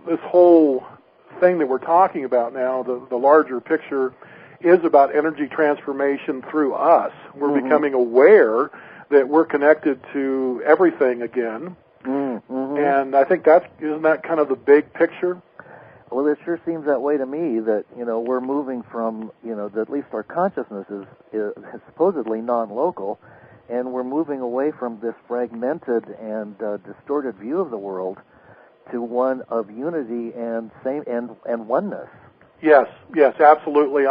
this whole thing that we're talking about now, the larger picture, is about energy transformation through us. We're becoming aware that we're connected to everything again. And I think isn't that kind of the big picture? Well, it sure seems that way to me, that, we're moving from, that at least our consciousness is supposedly non-local, and we're moving away from this fragmented and distorted view of the world to one of unity and oneness. Yes, absolutely.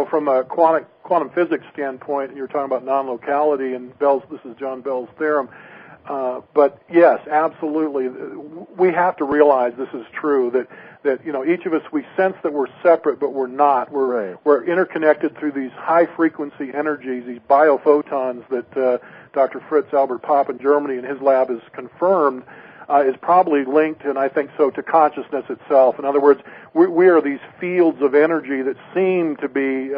From a quantum physics standpoint, you're talking about non-locality and this is John Bell's theorem. But yes, absolutely. We have to realize this is true, that each of us, we sense that we're separate, but we're not. We're interconnected through these high-frequency energies, these biophotons that Dr. Fritz Albert Popp in Germany in his lab has confirmed is probably linked, and I think so, to consciousness itself. In other words, we are these fields of energy that seem to be,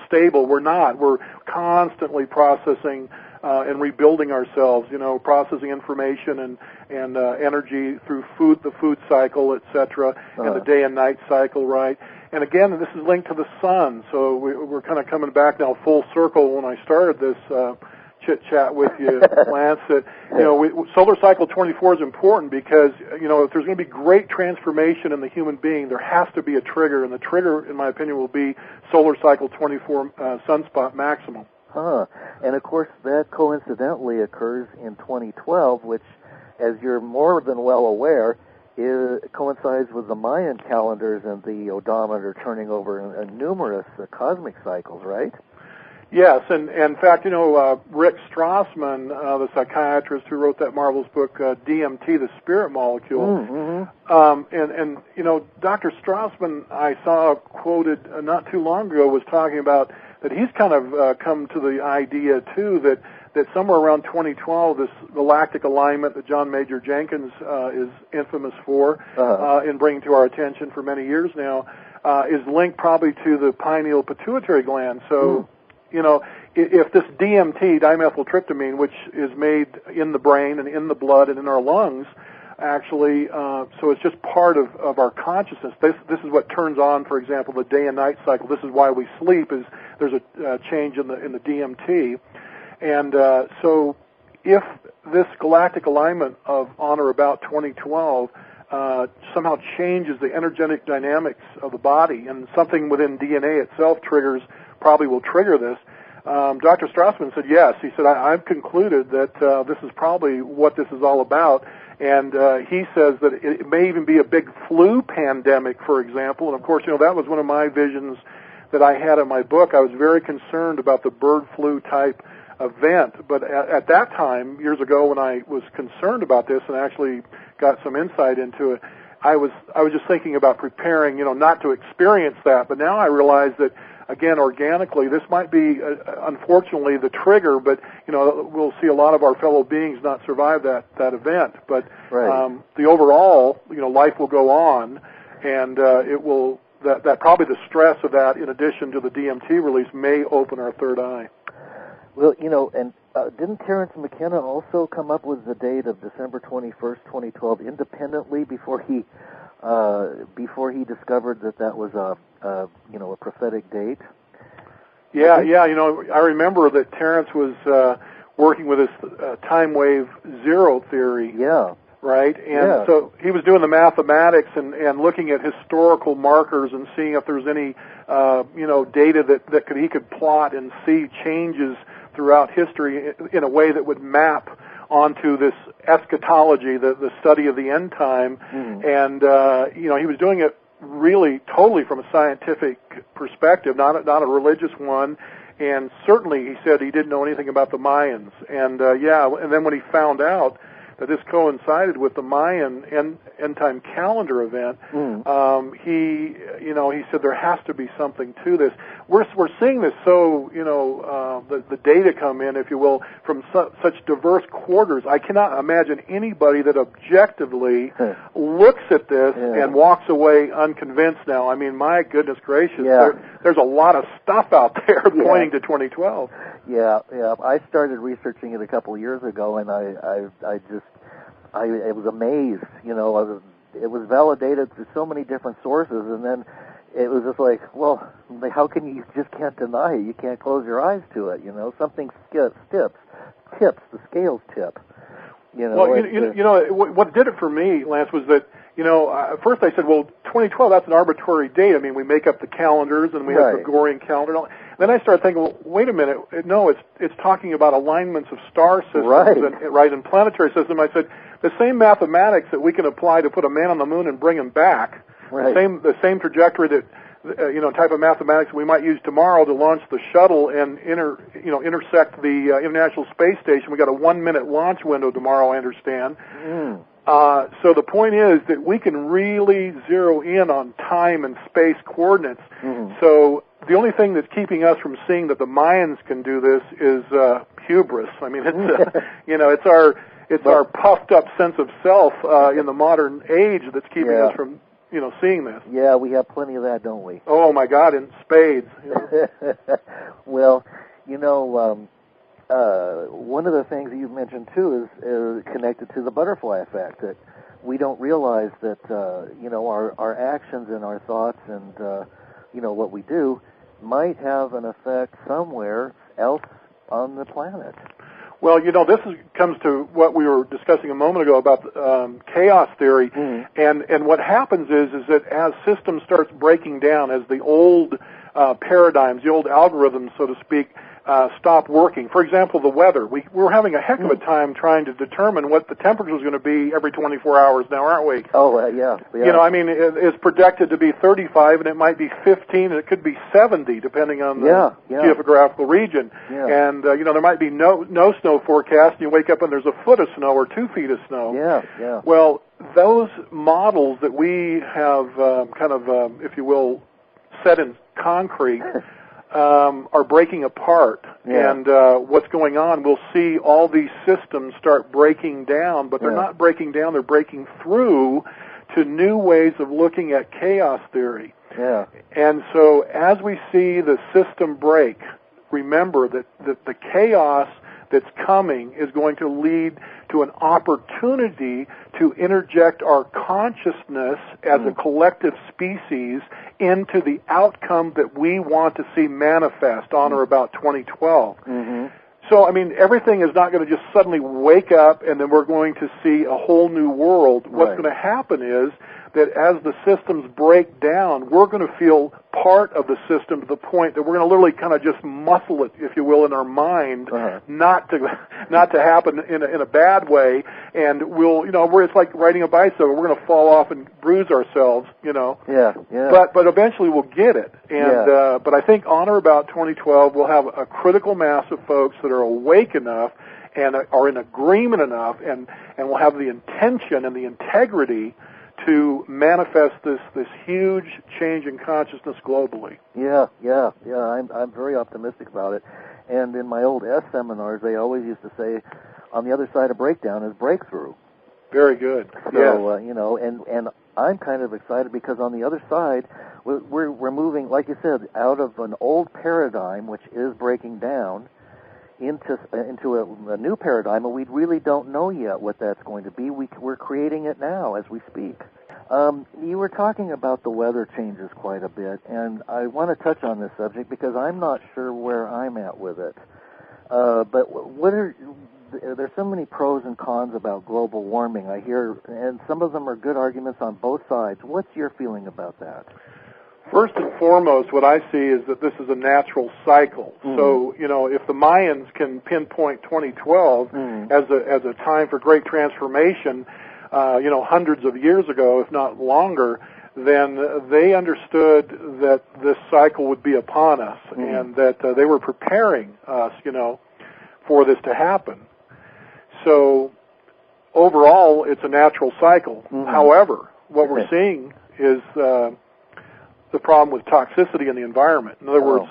stable. We're not. We're constantly processing and rebuilding ourselves, processing information and energy through the food cycle, etc., and the day and night cycle, right? And again, this is linked to the sun, so we're kind of coming back now full circle. When I started this chit-chat with you, Lance, that, solar cycle 24 is important because, if there's going to be great transformation in the human being, there has to be a trigger, and the trigger, in my opinion, will be solar cycle 24 sunspot maximum. And of course, that coincidentally occurs in 2012, which, as you're more than well aware, coincides with the Mayan calendars and the odometer turning over in numerous cosmic cycles, right? Yes, and in fact, Rick Strassman, the psychiatrist who wrote that marvelous book, DMT, the Spirit Molecule, and Dr. Strassman, I saw quoted not too long ago, was talking about that he's kind of come to the idea, too, that somewhere around 2012, this galactic alignment that John Major Jenkins is infamous for in bringing to our attention for many years now, is linked probably to the pineal pituitary gland. So, if this DMT, dimethyltryptamine, which is made in the brain and in the blood and in our lungs, actually, so it's just part of our consciousness. This is what turns on, for example, the day and night cycle. This is why we sleep, is there's a change in the DMT. And so if this galactic alignment of on or about 2012 somehow changes the energetic dynamics of the body, and something within DNA itself probably will trigger this, Dr. Strassman said yes. He said, I've concluded that this is probably what this is all about. And he says that it may even be a big flu pandemic, for example. And, of course, that was one of my visions that I had in my book. I was very concerned about the bird flu type event. But at that time, years ago, when I was concerned about this and actually got some insight into it, I was just thinking about preparing, not to experience that. But now I realize that, again, organically, this might be, unfortunately, the trigger, but, we'll see a lot of our fellow beings not survive that event. But the overall, life will go on, and it will, that probably the stress of that, in addition to the DMT release, may open our third eye. Well, and didn't Terence McKenna also come up with the date of December 21st, 2012, independently before he discovered that was a prophetic date? Yeah. I remember that Terence was working with his time wave zero theory. Yeah. Right? And so he was doing the mathematics and looking at historical markers and seeing if there's any, data that he could plot and see changes throughout history in a way that would map onto this eschatology, the study of the end time. And, he was doing it really totally from a scientific perspective, not a religious one. And certainly he said he didn't know anything about the Mayans. And, and then when he found out that this coincided with the Mayan end time calendar event, he said there has to be something to this. We're seeing this the data come in, if you will, from such diverse quarters. I cannot imagine anybody that objectively looks at this and walks away unconvinced now. I mean, my goodness gracious, there's a lot of stuff out there pointing to 2012. Yeah. I started researching it a couple of years ago, and I was amazed, it was validated through so many different sources, and then it was just like, well, how can you just can't deny it? You can't close your eyes to it. Something tips, the scales tip. Well, what did it for me, Lance, was that, at first I said, well, 2012, that's an arbitrary date. I mean, we make up the calendars, and we have Gregorian calendar. And all. Then I started thinking, well, wait a minute. No, it's talking about alignments of star systems and planetary system. I said, the same mathematics that we can apply to put a man on the moon and bring him back, the same trajectory that, type of mathematics we might use tomorrow to launch the shuttle and intersect the International Space Station. We got a 1-minute launch window tomorrow, I understand. So the point is that we can really zero in on time and space coordinates. So the only thing that's keeping us from seeing that the Mayans can do this is hubris. I mean, it's our puffed up sense of self in the modern age that's keeping us from seeing this. Yeah, we have plenty of that, don't we? Oh my God, in spades. Well, one of the things that you've mentioned too is connected to the butterfly effect, that we don't realize that our actions and our thoughts and what we do might have an effect somewhere else on the planet. Well, this comes to what we were discussing a moment ago about chaos theory, and what happens is that as systems starts breaking down, as the old paradigms, the old algorithms, so to speak, stop working. For example, the weather. We're having a heck of a time trying to determine what the temperature is going to be every 24 hours now, aren't we? Oh, yeah. It's projected to be 35, and it might be 15, and it could be 70, depending on the geographical region. Yeah. And, there might be no snow forecast, and you wake up and there's a foot of snow or 2 feet of snow. Yeah. Well, those models that we have if you will, set in concrete are breaking apart. And what's going on, we'll see all these systems start breaking down, but they're not breaking down, they're breaking through to new ways of looking at chaos theory. Yeah. And so as we see the system break, remember that the chaos that's coming is going to lead to an opportunity to interject our consciousness as a collective species into the outcome that we want to see manifest on or about 2012. So, everything is not going to just suddenly wake up and then we're going to see a whole new world. What's going to happen is that as the systems break down, we're going to feel part of the system to the point that we're going to literally kind of just muscle it, if you will, in our mind, not to happen in a bad way. And we'll, it's like riding a bicycle. We're going to fall off and bruise ourselves, Yeah. But eventually we'll get it. And but I think on or about 2012, we'll have a critical mass of folks that are awake enough and are in agreement enough, and will have the intention and the integrity to manifest this huge change in consciousness globally. Yeah. I'm very optimistic about it. And in my old S seminars, they always used to say, on the other side of breakdown is breakthrough. Very good. So and I'm kind of excited because on the other side, we're moving, like you said, out of an old paradigm, which is breaking down, into a new paradigm, and we really don't know yet what that's going to be. We're creating it now as we speak. You were talking about the weather changes quite a bit, and I want to touch on this subject because I'm not sure where I'm at with it. But there's so many pros and cons about global warming, I hear, and some of them are good arguments on both sides. What's your feeling about that? First and foremost, what I see is that this is a natural cycle. So, if the Mayans can pinpoint 2012 as a time for great transformation, hundreds of years ago, if not longer, then they understood that this cycle would be upon us, and that they were preparing us, for this to happen. So, overall, it's a natural cycle. However, what we're seeing is the problem with toxicity in the environment. In other words,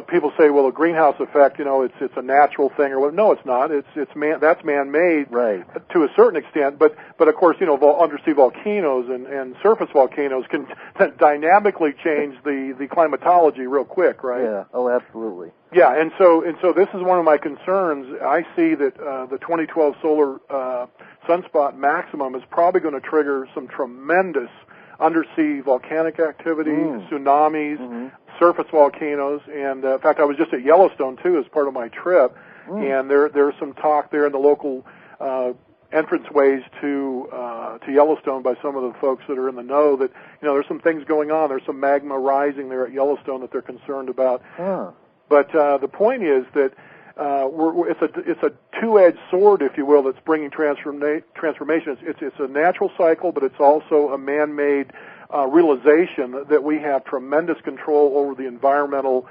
people say, well, the greenhouse effect, it's a natural thing, or no, it's not. That's man-made to a certain extent. But of course, undersea volcanoes and surface volcanoes can dynamically change the climatology real quick, right? Yeah. Oh, absolutely. Yeah, and so this is one of my concerns. I see that the 2012 solar sunspot maximum is probably going to trigger some tremendous undersea volcanic activity, tsunamis, surface volcanoes, and in fact, I was just at Yellowstone too as part of my trip, and there's some talk there in the local entranceways to Yellowstone by some of the folks that are in the know that there's some things going on. There's some magma rising there at Yellowstone that they're concerned about. But the point is that it's a two-edged sword, if you will, that's bringing transformation. It's a natural cycle, but it's also a man-made realization that we have tremendous control over the environmental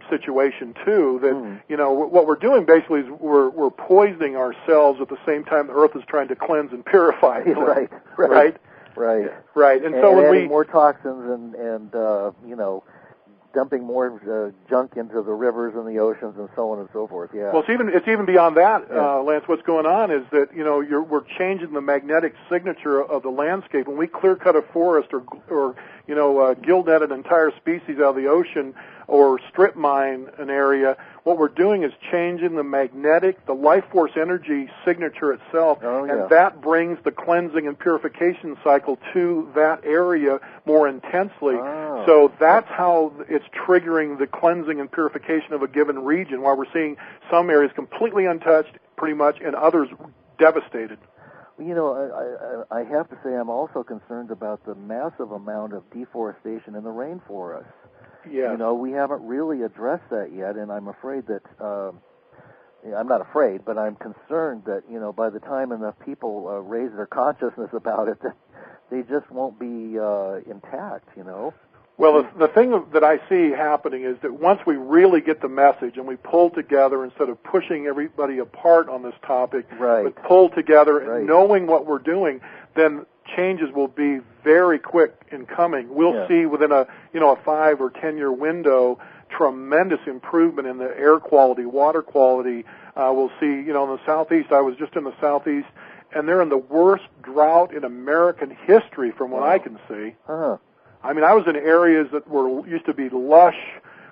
situation too. That what we're doing basically is we're poisoning ourselves at the same time the Earth is trying to cleanse and purify. Right. And so when adding more toxins and dumping more junk into the rivers and the oceans and so on and so forth. Yeah. Well, it's even beyond that, Lance. What's going on is that we're changing the magnetic signature of the landscape. When we clear cut a forest or gill net an entire species out of the ocean or strip mine an area, what we're doing is changing the life force energy signature itself, and that brings the cleansing and purification cycle to that area more intensely. So that's how it's triggering the cleansing and purification of a given region, while we're seeing some areas completely untouched, pretty much, and others devastated. I have to say I'm also concerned about the massive amount of deforestation in the rainforests. Yes. We haven't really addressed that yet, and I'm afraid that, I'm not afraid, but I'm concerned that, by the time enough people raise their consciousness about it, that they just won't be intact, Well, the thing that I see happening is that once we really get the message and we pull together instead of pushing everybody apart on this topic, but pull together and knowing what we're doing, then changes will be very quick in coming. We'll see within a 5 or 10 year window tremendous improvement in the air quality, water quality. We'll see, in the southeast. I was just in the southeast, and they're in the worst drought in American history, from what I can see. I mean, I was in areas that used to be lush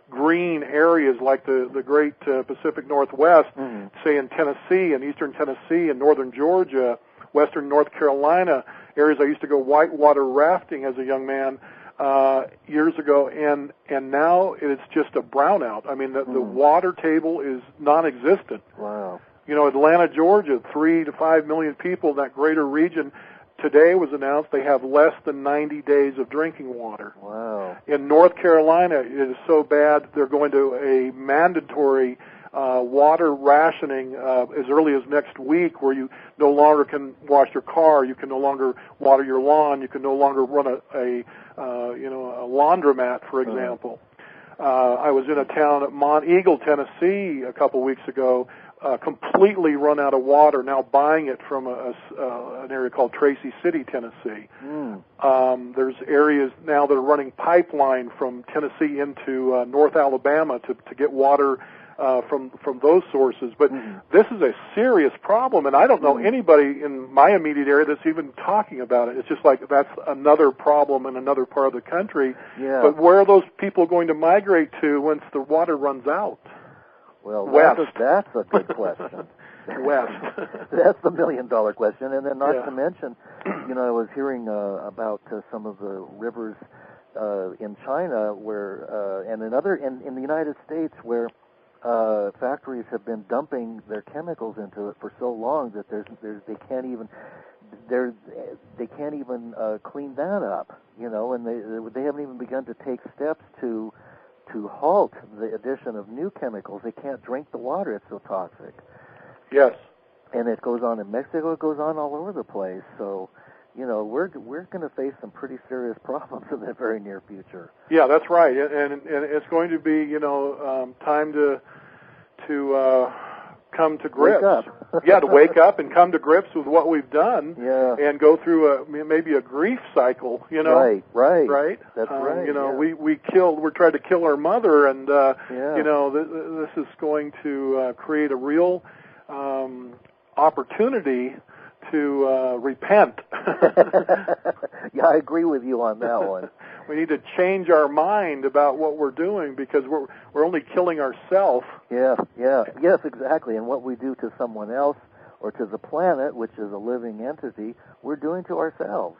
green areas like the great Pacific Northwest, say in Tennessee and eastern Tennessee and northern Georgia, western North Carolina, areas I used to go whitewater rafting as a young man years ago, and now it's just a brownout. I mean, the water table is non-existent. Wow. Atlanta, Georgia, 3 to 5 million people in that greater region. Today was announced they have less than 90 days of drinking water. Wow. In North Carolina, it is so bad they're going to a mandatory water rationing as early as next week, where you no longer can wash your car, you can no longer water your lawn, you can no longer run a laundromat, for example. I was in a town at Mont Eagle, Tennessee, a couple weeks ago, completely run out of water, now buying it from an area called Tracy City, Tennessee. There's areas now that are running pipeline from Tennessee into North Alabama to get water from those sources. But this is a serious problem, and I don't know anybody in my immediate area that's even talking about it. It's just like that's another problem in another part of the country. Yeah. But where are those people going to migrate to once the water runs out? Well, West. That's a good question. West. That's the million-dollar question. And then not to mention, I was hearing about some of the rivers in China where, and in the United States where factories have been dumping their chemicals into it for so long that they can't even clean that up, and they haven't even begun to take steps to halt the addition of new chemicals. They can't drink the water; it's so toxic. Yes. And it goes on in Mexico. It goes on all over the place. So, we're going to face some pretty serious problems in the very near future. Yeah, that's right. And it's going to be, time to come to grips. Wake up. To wake up and come to grips with what we've done. Yeah. And go through maybe a grief cycle. Right. That's right. We tried to kill our mother, and this is going to create a real opportunity to repent. Yeah, I agree with you on that one. We need to change our mind about what we're doing, because we're only killing ourselves. Yes, exactly. And what we do to someone else or to the planet, which is a living entity, we're doing to ourselves.